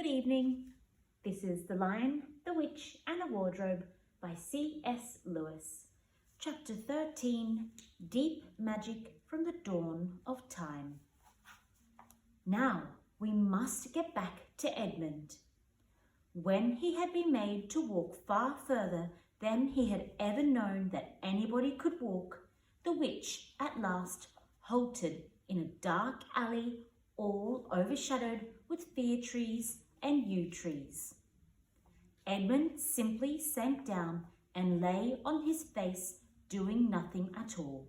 evening. This is The Lion, the Witch and the Wardrobe by C.S. Lewis. Chapter 13, Deep Magic from the Dawn of Time. Now we must get back to Edmund. When he had been made to walk far further than he had ever known that anybody could walk, the witch at last halted in a dark alley all overshadowed with fir trees and yew trees. Edmund simply sank down and lay on his face, doing nothing at all,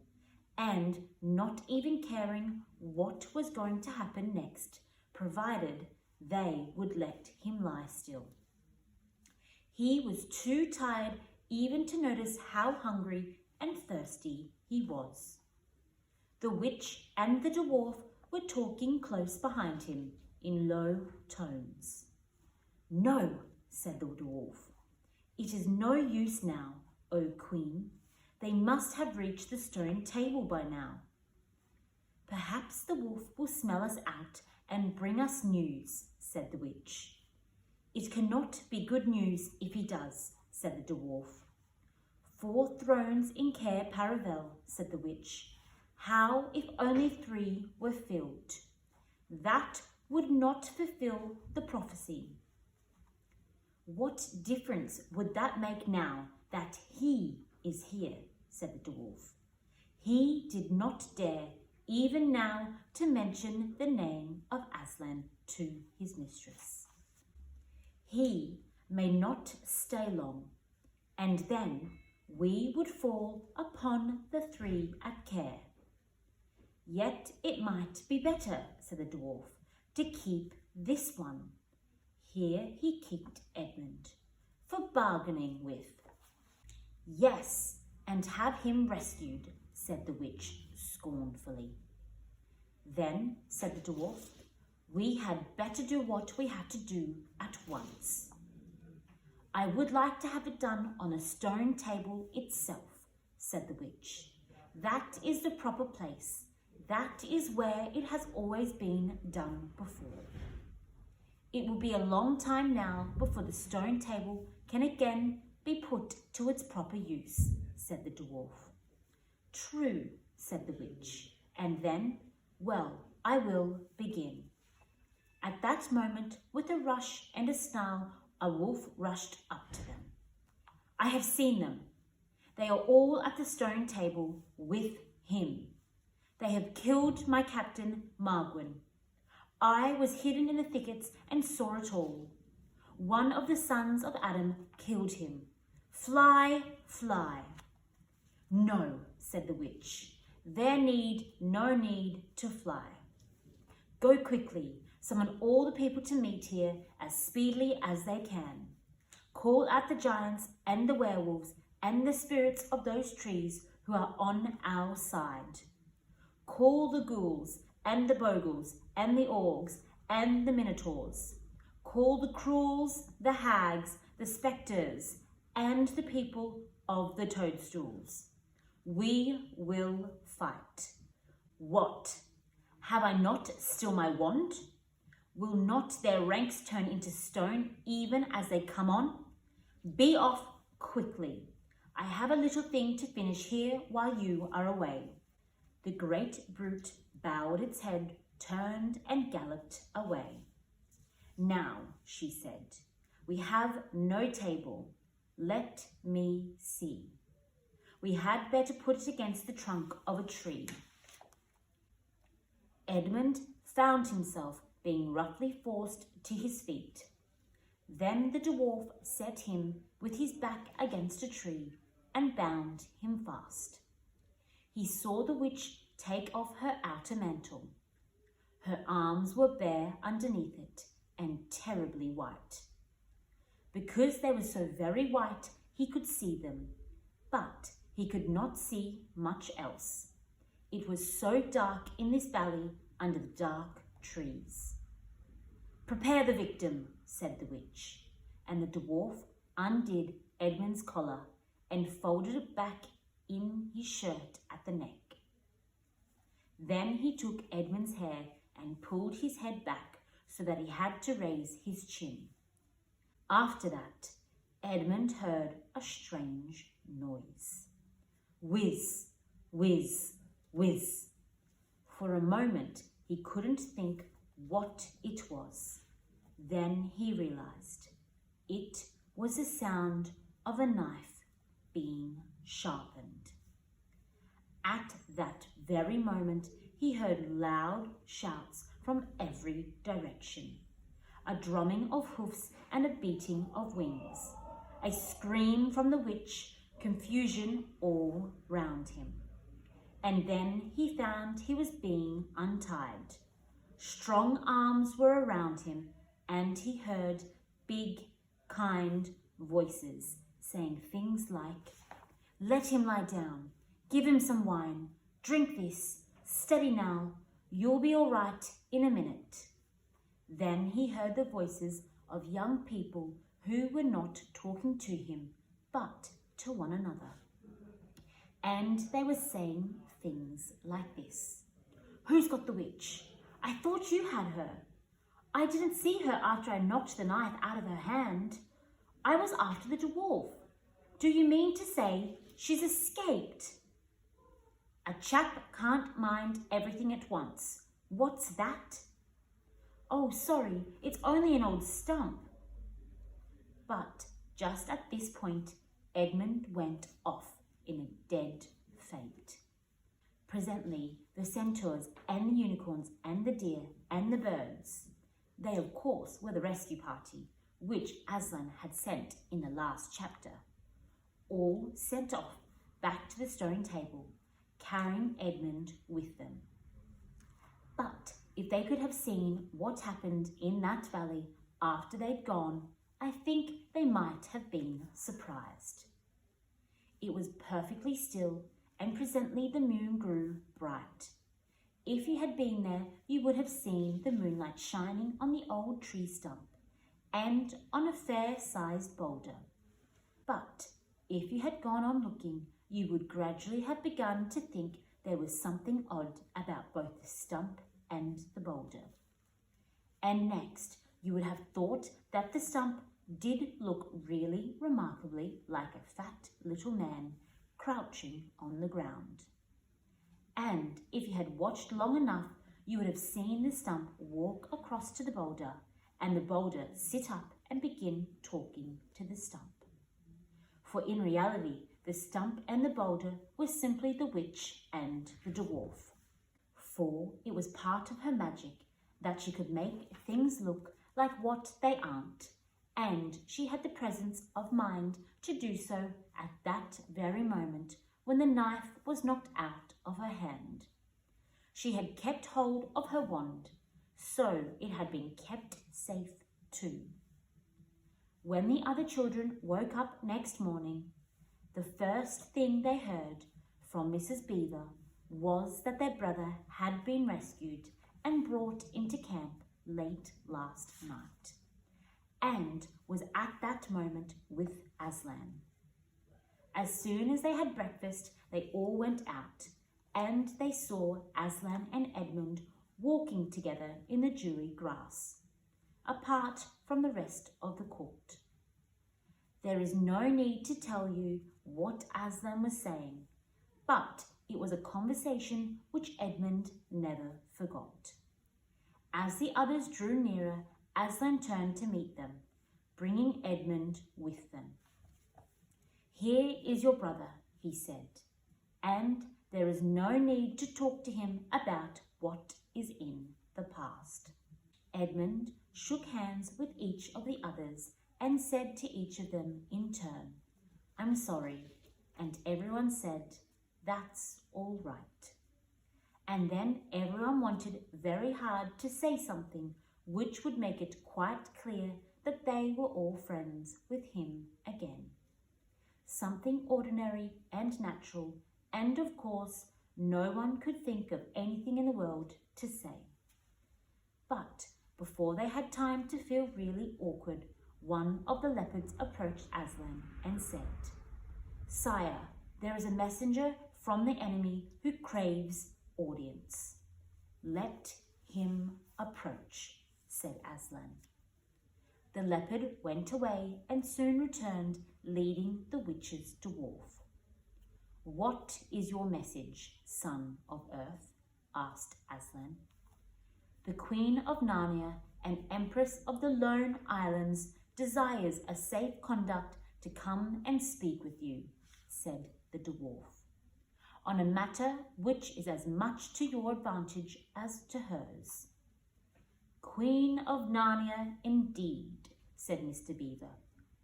and not even caring what was going to happen next, provided they would let him lie still. He was too tired even to notice how hungry and thirsty he was. The witch and the dwarf were talking close behind him in low tones. "No," said the dwarf. "It is no use now, O Queen. They must have reached the stone table by now." "Perhaps the wolf will smell us out and bring us news," said the witch. "It cannot be good news if he does," said the dwarf. "4 thrones in Cair Paravel," said the witch. "How if only 3 were filled? That would not fulfill the prophecy." "What difference would that make now that he is here?" said the dwarf. He did not dare even now to mention the name of Aslan to his mistress. "He may not stay long, and then we would fall upon the 3 at Cair. Yet it might be better," said the dwarf, "to keep this one." Here he kicked Edmund, "for bargaining with." "Yes, and have him rescued," said the witch scornfully. "Then," said the dwarf, "we had better do what we have to do at once." "I would like to have it done on a stone table itself," said the witch. "That is the proper place. That is where it has always been done before. It will be a long time now before the stone table can again be put to its proper use," said the dwarf. "True," said the witch, "and then, well, I will begin." At that moment, with a rush and a snarl, a wolf rushed up to them. "I have seen them. They are all at the stone table with him. They have killed my captain, Margwin. I was hidden in the thickets and saw it all. One of the sons of Adam killed him. Fly, fly." "No," said the witch. "There need no need to fly. Go quickly, summon all the people to meet here as speedily as they can. Call out the giants and the werewolves and the spirits of those trees who are on our side. Call the ghouls and the bogles and the orgs and the minotaurs. Call the cruels, the hags, the spectres, and the people of the toadstools. We will fight. What? Have I not still my wand? Will not their ranks turn into stone even as they come on? Be off quickly. I have a little thing to finish here while you are away." The great brute bowed its head, turned and galloped away. "Now," she said, "we have no table. Let me see. We had better put it against the trunk of a tree." Edmund found himself being roughly forced to his feet. Then the dwarf set him with his back against a tree and bound him fast. He saw the witch take off her outer mantle. Her arms were bare underneath it and terribly white. Because they were so very white, he could see them, but he could not see much else. It was so dark in this valley under the dark trees. "Prepare the victim," said the witch, and the dwarf undid Edmund's collar and folded it back in his shirt at the neck. Then he took Edmund's hair and pulled his head back so that he had to raise his chin. After that, Edmund heard a strange noise. Whiz, whiz, whiz. For a moment, he couldn't think what it was. Then he realized it was the sound of a knife being sharpened. At that very moment, he heard loud shouts from every direction, a drumming of hoofs and a beating of wings, a scream from the witch, confusion all round him. And then he found he was being untied. Strong arms were around him, and he heard big, kind voices saying things like, "Let him lie down, give him some wine, drink this, steady now, you'll be all right in a minute." Then he heard the voices of young people who were not talking to him, but to one another. And they were saying things like this: "Who's got the witch? I thought you had her. I didn't see her after I knocked the knife out of her hand. I was after the dwarf. Do you mean to say she's escaped?" "A chap can't mind everything at once. What's that?" "Oh, sorry, it's only an old stump." But just at this point, Edmund went off in a dead faint. Presently, the centaurs and the unicorns and the deer and the birds, they of course were the rescue party, which Aslan had sent in the last chapter, all sent off back to the stone table, carrying Edmund with them. But if they could have seen what happened in that valley after they'd gone, I think they might have been surprised. It was perfectly still, and presently the moon grew bright. If you had been there, you would have seen the moonlight shining on the old tree stump and on a fair-sized boulder. But if you had gone on looking, you would gradually have begun to think there was something odd about both the stump and the boulder. And next, you would have thought that the stump did look really remarkably like a fat little man crouching on the ground. And if you had watched long enough, you would have seen the stump walk across to the boulder and the boulder sit up and begin talking to the stump. For in reality, the stump and the boulder were simply the witch and the dwarf. For it was part of her magic that she could make things look like what they aren't, and she had the presence of mind to do so at that very moment when the knife was knocked out of her hand. She had kept hold of her wand, so it had been kept safe too. When the other children woke up next morning, the first thing they heard from Mrs. Beaver was that their brother had been rescued and brought into camp late last night, and was at that moment with Aslan. As soon as they had breakfast, they all went out, and they saw Aslan and Edmund walking together in the dewy grass, apart from the rest of the court. There is no need to tell you what Aslan was saying, but it was a conversation which Edmund never forgot. As the others drew nearer, Aslan turned to meet them, bringing Edmund with them. "Here is your brother," he said, "and there is no need to talk to him about what is in the past." Edmund shook hands with each of the others and said to each of them in turn, "I'm sorry," and everyone said, "That's all right." And then everyone wanted very hard to say something which would make it quite clear that they were all friends with him again. Something ordinary and natural, and of course no one could think of anything in the world to say. But before they had time to feel really awkward, one of the leopards approached Aslan and said, "Sire, there is a messenger from the enemy who craves audience. Let him approach." said Aslan. The leopard went away and soon returned, leading the witch's dwarf. "What is your message, son of Earth?" asked Aslan. "The Queen of Narnia and Empress of the Lone Islands desires a safe conduct to come and speak with you," said the dwarf, "on a matter which is as much to your advantage as to hers." "Queen of Narnia, indeed," said Mr. Beaver.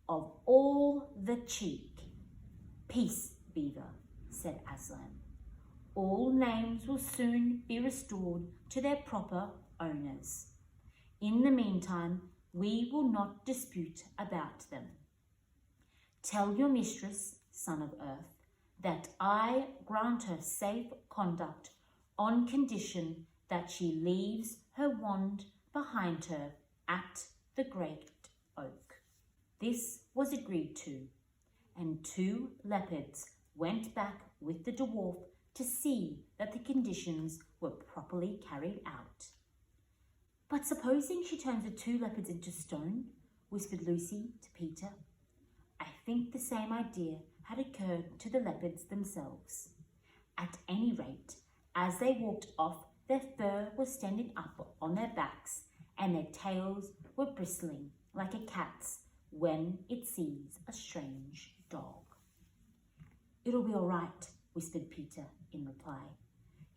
"Of all the cheek." "Peace, Beaver," said Aslan. "All names will soon be restored to their proper owners. In the meantime, we will not dispute about them. Tell your mistress, son of Earth, that I grant her safe conduct on condition that she leaves her wand behind her at the great oak." This was agreed to, and 2 leopards went back with the dwarf to see that the conditions were properly carried out. "But supposing she turns the 2 leopards into stone?" whispered Lucy to Peter. I think the same idea had occurred to the leopards themselves. At any rate, as they walked off, their fur was standing up on their backs and their tails were bristling like a cat's when it sees a strange dog. "It'll be all right," whispered Peter in reply.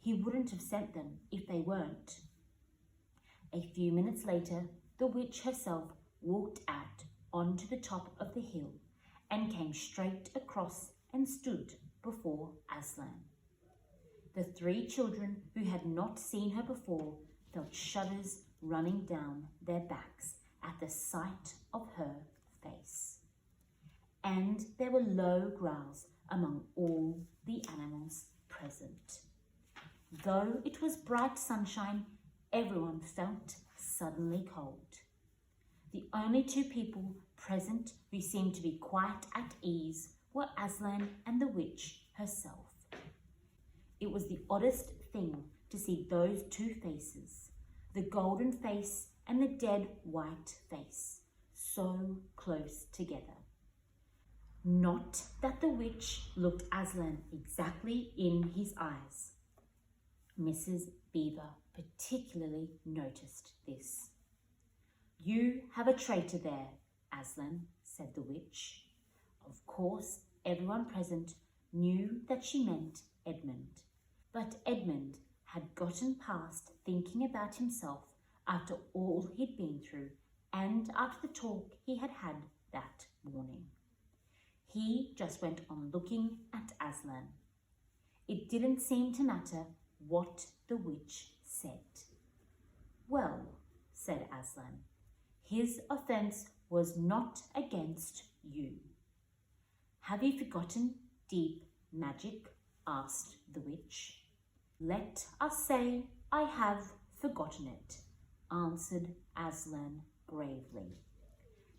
"He wouldn't have sent them if they weren't." A few minutes later, the witch herself walked out onto the top of the hill and came straight across and stood before Aslan. The 3 children who had not seen her before felt shudders running down their backs at the sight of her face. And there were low growls among all the animals present. Though it was bright sunshine, everyone felt suddenly cold. The only 2 people present who seemed to be quite at ease were Aslan and the witch herself. It was the oddest thing to see those 2 faces, the golden face and the dead white face, so close together. Not that the witch looked Aslan exactly in his eyes. Mrs. Beaver particularly noticed this. "You have a traitor there, Aslan," said the witch. Of course, everyone present knew that she meant Edmund, but Edmund had gotten past thinking about himself after all he'd been through and after the talk he had had that morning. He just went on looking at Aslan. It didn't seem to matter what the witch said. "Well," said Aslan, "his offence was not against you." "Have you forgotten deep magic?" asked the witch. "Let us say I have forgotten it," answered Aslan gravely.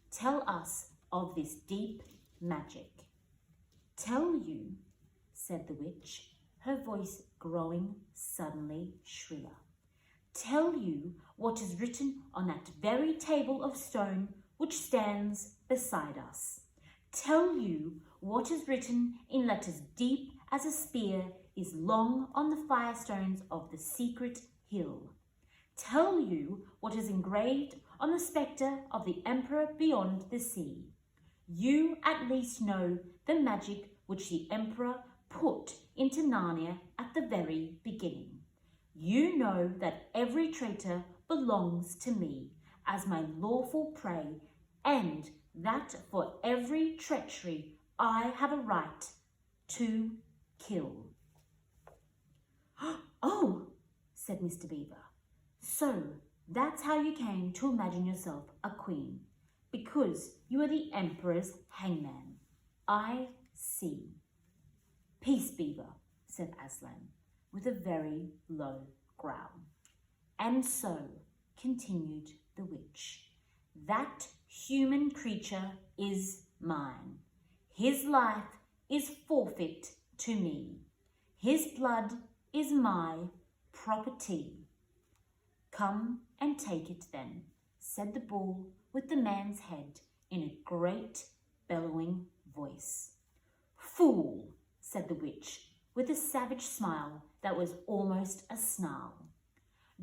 "Tell us of this deep magic." "Tell you," said the witch, her voice growing suddenly shriller. "Tell you what is written on that very table of stone which stands beside us. Tell you what is written in letters deep as a spear is long on the firestones of the secret hill. Tell you what is engraved on the spectre of the emperor beyond the sea. You at least know the magic which the emperor put into Narnia at the very beginning. You know that every traitor belongs to me as my lawful prey, and that for every treachery I have a right to kill." "Oh," said Mr. Beaver, "so that's how you came to imagine yourself a queen, because you are the emperor's hangman. I see." "Peace, Beaver," said Aslan, with a very low growl. "And so," continued the witch, "that human creature is mine. His life is forfeit to me. His blood is my property. Come and take it then, said the bull with the man's head in a great bellowing voice. Fool, said the witch with a savage smile that was almost a snarl.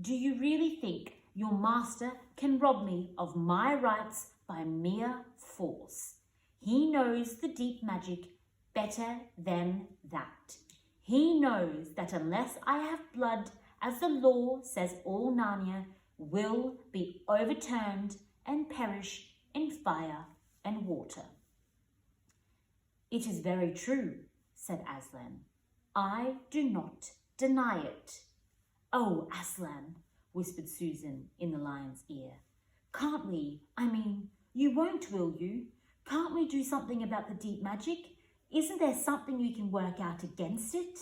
Do you really think your master can rob me of my rights by mere force? He knows the deep magic better than that. He knows that unless I have blood, as the law says all Narnia will be overturned and perish in fire and water. It is very true, said Aslan. I do not deny it. Oh, Aslan, whispered Susan in the lion's ear. Can't we? You won't, will you? Can't we do something about the deep magic? Isn't there something you can work out against it?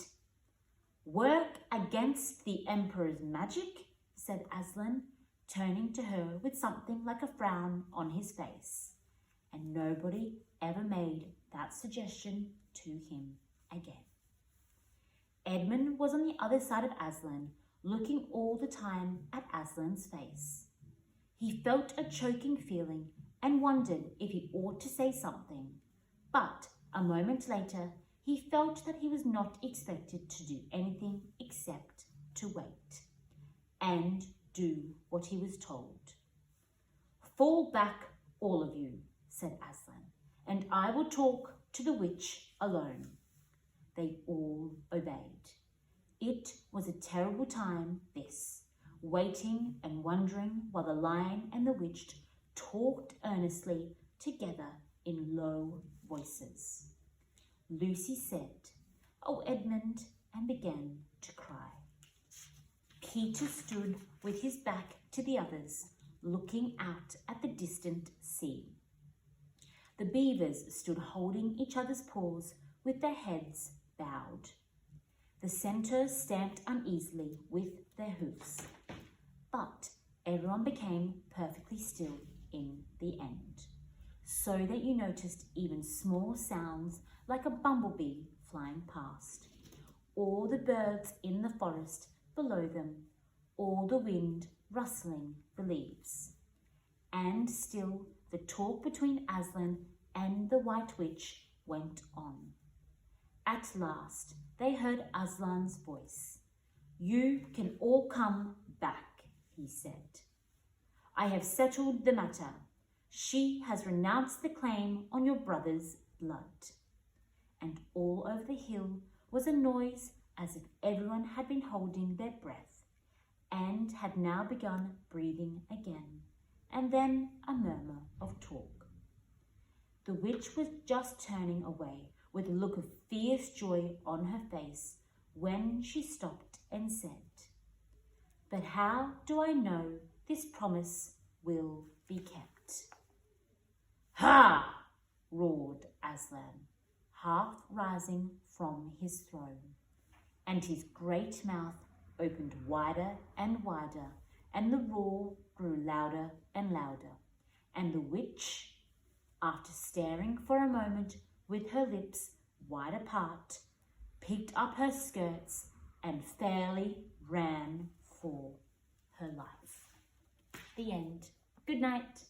Work against the Emperor's magic? Said Aslan, turning to her with something like a frown on his face. And nobody ever made that suggestion to him again. Edmund was on the other side of Aslan, looking all the time at Aslan's face. He felt a choking feeling and wondered if he ought to say something, but a moment later he felt that he was not expected to do anything except to wait and do what he was told. Fall back, all of you, said Aslan, and I will talk to the witch alone. They all obeyed. It was a terrible time, this, waiting and wondering while the lion and the witch talked earnestly together in low voices. Lucy said, "Oh, Edmund," and began to cry. Peter stood with his back to the others, looking out at the distant sea. The beavers stood holding each other's paws with their heads bowed. The centaurs stamped uneasily with their hoofs, but everyone became perfectly still in the end, so that you noticed even small sounds like a bumblebee flying past, or the birds in the forest below them, or the wind rustling the leaves. And still the talk between Aslan and the White Witch went on. At last they heard Aslan's voice. "You can all come back," he said. "I have settled the matter. She has renounced the claim on your brother's blood." And all over the hill was a noise as if everyone had been holding their breath and had now begun breathing again, and then a murmur of talk. The witch was just turning away with a look of fierce joy on her face when she stopped and said, "But how do I know this promise will be kept?" "Ha!" roared Aslan, half rising from his throne, and his great mouth opened wider and wider, and the roar grew louder and louder, and the witch, after staring for a moment with her lips wide apart, picked up her skirts and fairly ran for her life. The end. Good night.